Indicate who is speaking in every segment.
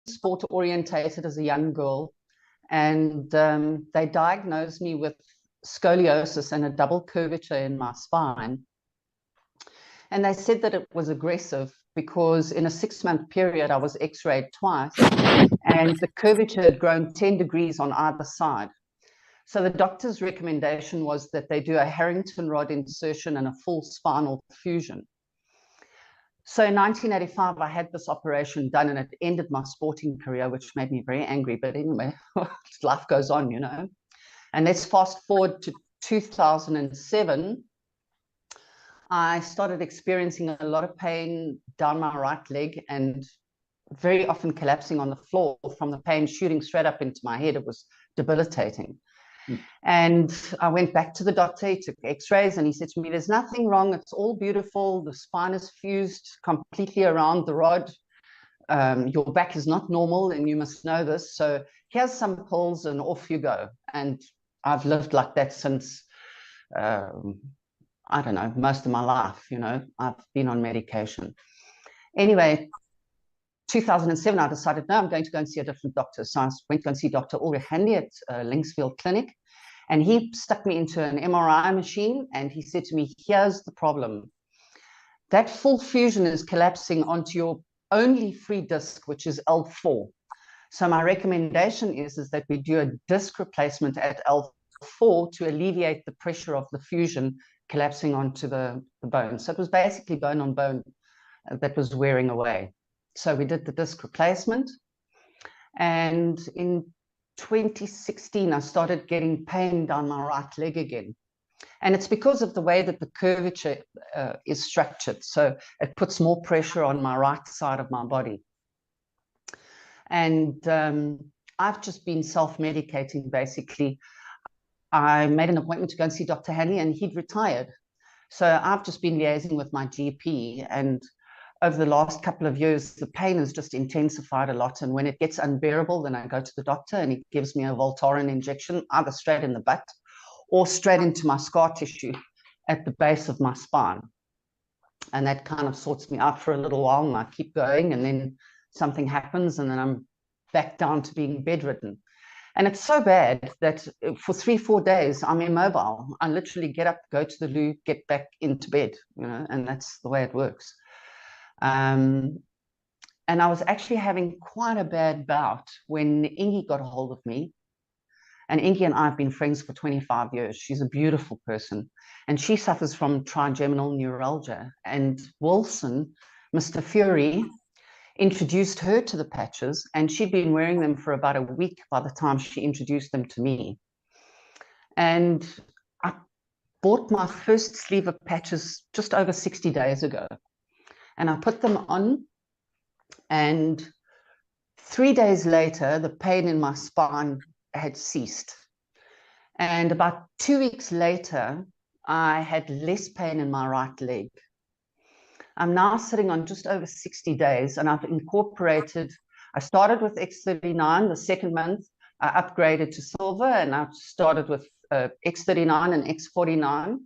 Speaker 1: sport orientated as a young girl, and they diagnosed me with scoliosis and a double curvature in my spine. And they said that it was aggressive because in a 6-month period, I was x-rayed twice, and the curvature had grown 10 degrees on either side. So the doctor's recommendation was that they do a Harrington rod insertion and a full spinal fusion. So in 1985, I had this operation done, and it ended my sporting career, which made me very angry. But anyway, life goes on, you know. And let's fast forward to 2007. I started experiencing a lot of pain down my right leg, and very often collapsing on the floor from the pain shooting straight up into my head. It was debilitating. And I went back to the doctor. He took x-rays, and he said to me, there's nothing wrong. It's all beautiful. The spine is fused completely around the rod. Your back is not normal, and you must know this. So here's some pills, and off you go. And I've lived like that since, I don't know, most of my life. You know, I've been on medication. Anyway, 2007, I decided, no, I'm going to go and see a different doctor. So I went to go and see Dr. Ulrich Handy at Linksfield Clinic. And he stuck me into an MRI machine, and he said to me, here's the problem. That full fusion is collapsing onto your only free disc, which is L4. So my recommendation is that we do a disc replacement at L4 to alleviate the pressure of the fusion collapsing onto the bone. So it was basically bone on bone that was wearing away. So we did the disc replacement. And in 2016, I started getting pain down my right leg again. And it's because of the way that the curvature is structured. So it puts more pressure on my right side of my body. And I've just been self-medicating, basically. I made an appointment to go and see Dr. Hanley, and he'd retired. So I've just been liaising with my GP, and over the last couple of years, the pain has just intensified a lot. And when it gets unbearable, then I go to the doctor, and he gives me a Voltaren injection, either straight in the butt or straight into my scar tissue at the base of my spine. And that kind of sorts me out for a little while, and I keep going, and then something happens, and then I'm back down to being bedridden. And it's so bad that for 3-4 days, I'm immobile. I literally get up, go to the loo, get back into bed, you know, and that's the way it works. And I was actually having quite a bad bout when Ingy got a hold of me. And Ingy and I have been friends for 25 years. She's a beautiful person, and she suffers from trigeminal neuralgia. And Wilson, Mr. Fury, introduced her to the patches, and she'd been wearing them for about a week by the time she introduced them to me. And I bought my first sleeve of patches just over 60 days ago. And I put them on, and 3 days later, the pain in my spine had ceased. And about 2 weeks later, I had less pain in my right leg. I'm now sitting on just over 60 days, and I've incorporated, I started with X39 the second month, I upgraded to silver, and I started with X39 and X49.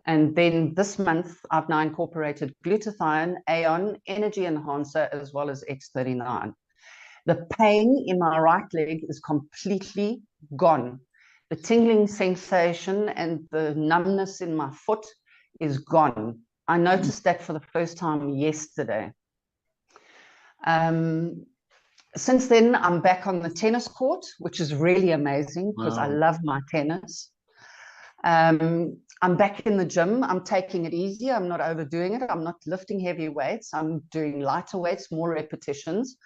Speaker 1: And then this month, I've now incorporated glutathione, Aeon, Energy Enhancer, as well as X39. The pain in my right leg is completely gone. The tingling sensation and the numbness in my foot is gone. I noticed that for the first time yesterday. Since then, I'm back on the tennis court, which is really amazing because I love my tennis. I'm back in the gym. I'm taking it easy. I'm not overdoing it. I'm not lifting heavy weights. I'm doing lighter weights, more repetitions.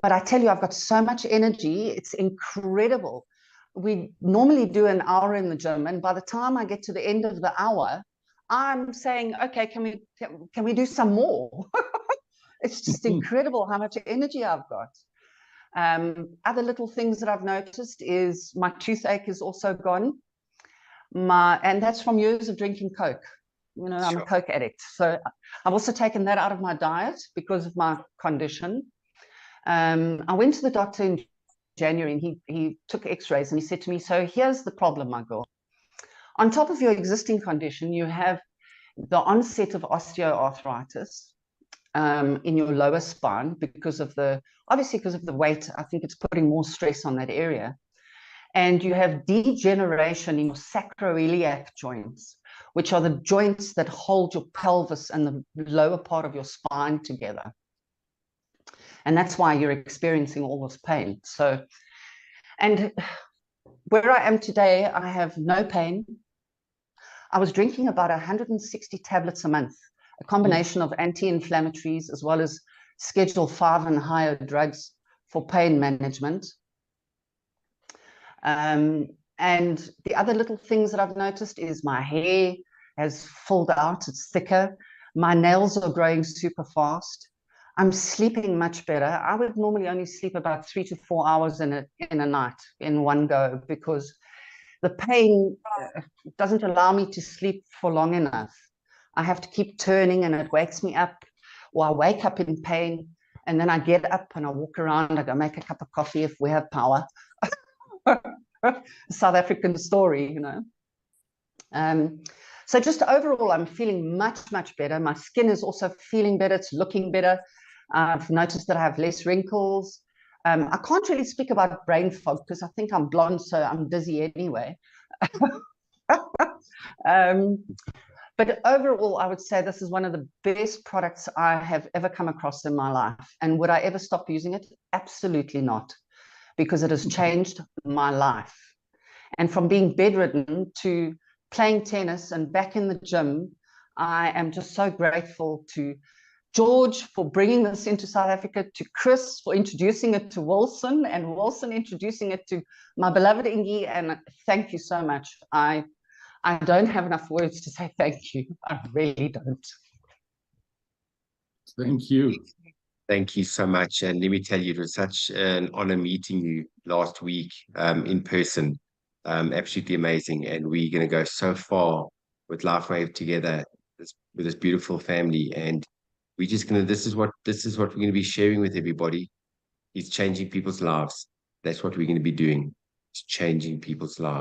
Speaker 1: But I tell you, I've got so much energy. It's incredible. We normally do an hour in the gym, and by the time I get to the end of the hour, I'm saying, okay, can we do some more? It's just incredible how much energy I've got. Other little things that I've noticed is my toothache is also gone. And that's from years of drinking Coke. You know, I'm a Coke addict. So I've also taken that out of my diet because of my condition. I went to the doctor in January, and he took x-rays, and he said to me, so here's the problem, my girl. On top of your existing condition, you have the onset of osteoarthritis. in your lower spine because of obviously because of the weight. I think it's putting more stress on that area. And you have degeneration in your sacroiliac joints, which are the joints that hold your pelvis and the lower part of your spine together. And that's why you're experiencing all this pain. So, and where I am today, I have no pain. I was drinking about 160 tablets a month, a combination of anti-inflammatories as well as Schedule 5 and higher drugs for pain management. And the other little things that I've noticed is my hair has filled out, it's thicker. My nails are growing super fast. I'm sleeping much better. I would normally only sleep about 3 to 4 hours in a night in one go because the pain doesn't allow me to sleep for long enough. I have to keep turning and it wakes me up, or I wake up in pain and then I get up and I walk around. I go make a cup of coffee if we have power. South African story, you know. So just overall, I'm feeling much, much better. My skin is also feeling better. It's looking better. I've noticed that I have less wrinkles. I can't really speak about brain fog because I think I'm blonde, so I'm dizzy anyway. But overall, I would say this is one of the best products I have ever come across in my life. And would I ever stop using it? Absolutely not, because it has changed my life. And from being bedridden to playing tennis and back in the gym, I am just so grateful to George for bringing this into South Africa, to Chris for introducing it to Wilson, and Wilson introducing it to my beloved Ingi. And thank you so much. I don't have enough words to say thank you. I really don't.
Speaker 2: Thank you.
Speaker 3: Thank you so much. And let me tell you, it was such an honor meeting you last week in person. Absolutely amazing. And we're going to go so far with LifeWave together with this beautiful family. And we're just going to, this is what we're going to be sharing with everybody. It's changing people's lives. That's what we're going to be doing. It's changing people's lives.